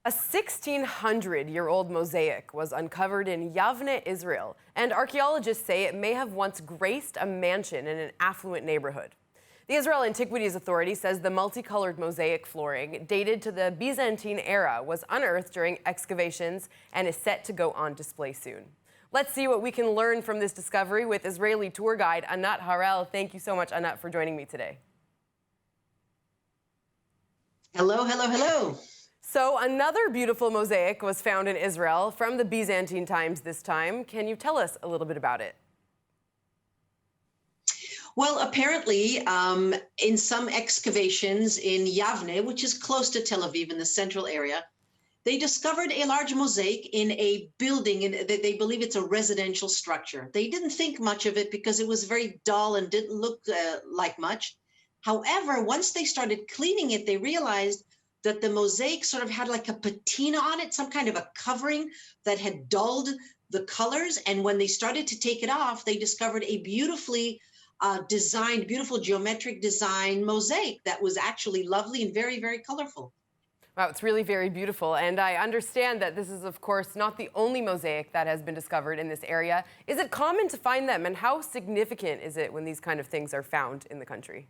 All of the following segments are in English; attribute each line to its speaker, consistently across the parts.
Speaker 1: A 1600-year-old mosaic was uncovered in Yavne, Israel, and archaeologists say it may have once graced a mansion in an affluent neighborhood. The Israel Antiquities Authority says the multicolored mosaic flooring, dated to the Byzantine era, was unearthed during excavations and is set to go on display soon. Let's see what we can learn from this discovery with Israeli tour guide Anat Harrel. Thank you so much, Anat, for joining me today.
Speaker 2: Hello, hello, hello.
Speaker 1: So another beautiful mosaic was found in Israel from the Byzantine times this time. Can you tell us a little bit about it?
Speaker 2: Well, apparently, in some excavations in Yavne, which is close to Tel Aviv in the central area, they discovered a large mosaic in a building, and they believe it's a residential structure. They didn't think much of it because it was very dull and didn't look like much. However, once they started cleaning it, they realized that the mosaic sort of had like a patina on it, some kind of a covering that had dulled the colors. And when they started to take it off, they discovered a beautifully designed, beautiful geometric design mosaic that was actually lovely and very, very colorful.
Speaker 1: Wow, it's really very beautiful. And I understand that this is, of course, not the only mosaic that has been discovered in this area. Is it common to find them? And how significant is it when these kind of things are found in the country?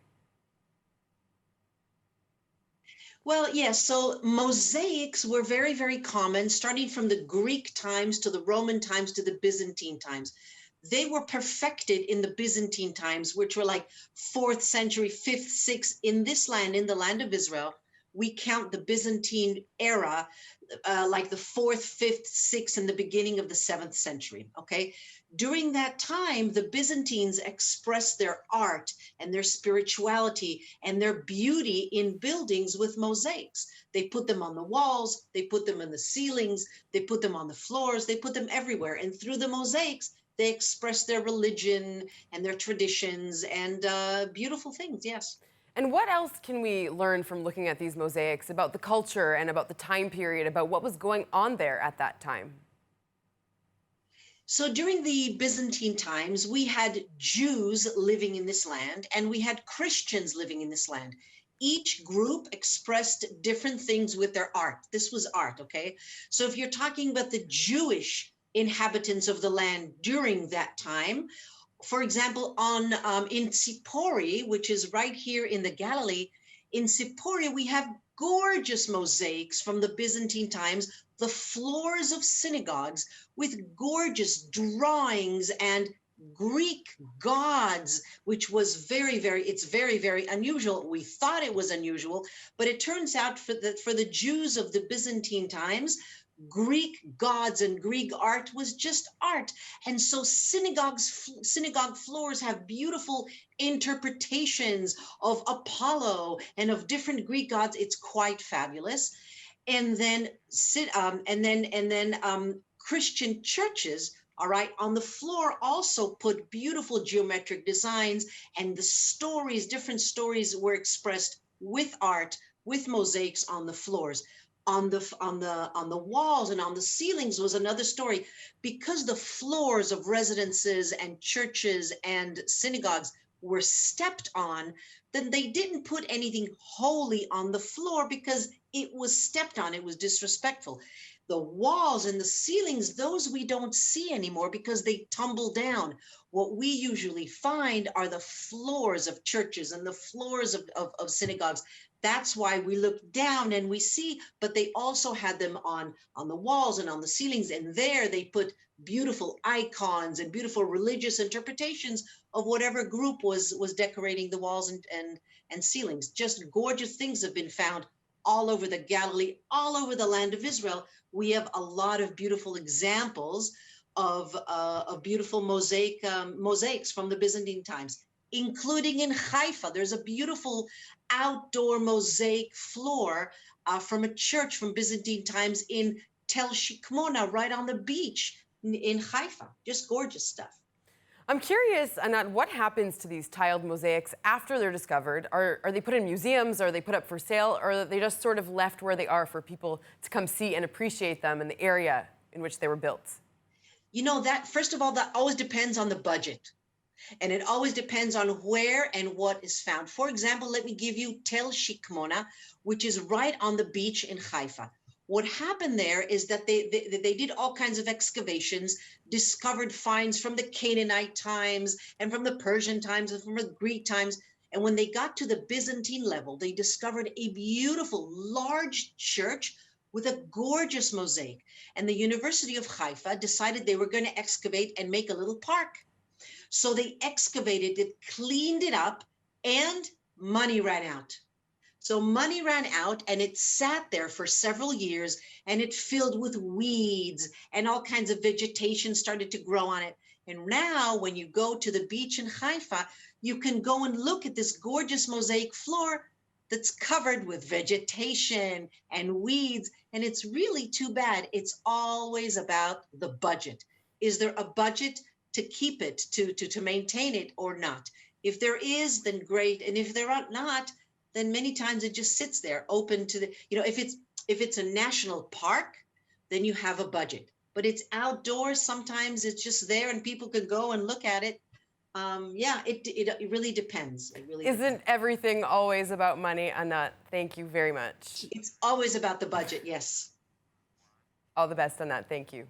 Speaker 2: Well, yes, so mosaics were very, very common, starting from the Greek times to the Roman times to the Byzantine times. They were perfected in the Byzantine times, which were like 4th century, 5th, 6th. In this land, in the land of Israel, we count the Byzantine era like the 4th, 5th, 6th, and the beginning of the 7th century, okay? During that time, the Byzantines expressed their art and their spirituality and their beauty in buildings with mosaics. They put them on the walls, they put them in the ceilings, they put them on the floors, they put them everywhere. And through the mosaics, they expressed their religion and their traditions and beautiful things, yes.
Speaker 1: And what else can we learn from looking at these mosaics about the culture and about the time period, about what was going on there at that time?
Speaker 2: So during the Byzantine times, we had Jews living in this land and we had Christians living in this land. Each group expressed different things with their art. This was art, okay? So if you're talking about the Jewish inhabitants of the land during that time, for example, in Sipori, which is right here in the Galilee, in Sipori, we have gorgeous mosaics from the Byzantine times, the floors of synagogues with gorgeous drawings and Greek gods, which was it's very, very unusual. We thought it was unusual, but it turns out for the Jews of the Byzantine times, Greek gods and Greek art was just art. And so synagogue floors have beautiful interpretations of Apollo and of different Greek gods. It's quite fabulous. And then Christian churches, all right, on the floor also put beautiful geometric designs, and the stories, different stories were expressed with art, with mosaics on the floors. On the walls and on the ceilings was another story. Because the floors of residences and churches and synagogues were stepped on, then they didn't put anything holy on the floor because it was stepped on. It was disrespectful. The walls and the ceilings, those we don't see anymore because they tumble down. What we usually find are the floors of churches and the floors of synagogues. That's why we look down and we see, but they also had them on the walls and on the ceilings. And there they put beautiful icons and beautiful religious interpretations of whatever group was decorating the walls and ceilings. Just gorgeous things have been found all over the Galilee, all over the land of Israel. We have a lot of beautiful examples of beautiful mosaics from the Byzantine times, including in Haifa. There's a beautiful outdoor mosaic floor from a church from Byzantine times in Tel Shikmona, right on the beach in Haifa. Just gorgeous stuff.
Speaker 1: I'm curious, Anat, what happens to these tiled mosaics after they're discovered? Are they put in museums? Are they put up for sale? Or are they just sort of left where they are for people to come see and appreciate them in the area in which they were built?
Speaker 2: You know, that first of all, that always depends on the budget. And it always depends on where and what is found. For example, let me give you Tel Shikmona, which is right on the beach in Haifa. What happened there is that they did all kinds of excavations, discovered finds from the Canaanite times and from the Persian times and from the Greek times. And when they got to the Byzantine level, they discovered a beautiful, large church with a gorgeous mosaic. And the University of Haifa decided they were going to excavate and make a little park. So they excavated it, cleaned it up, and money ran out. So money ran out and it sat there for several years and it filled with weeds and all kinds of vegetation started to grow on it. And now when you go to the beach in Haifa, you can go and look at this gorgeous mosaic floor that's covered with vegetation and weeds. And it's really too bad. It's always about the budget. Is there a budget to keep it, to maintain it or not? If there is, then great. And if there are not, then many times it just sits there open to the, if it's a national park, then you have a budget. But it's outdoors, sometimes it's just there and people can go and look at it. Yeah, it really depends. It really
Speaker 1: Isn't
Speaker 2: depends.
Speaker 1: everything always about money, Anat? Thank you very much.
Speaker 2: It's always about the budget, yes.
Speaker 1: All the best, Anat. Thank you.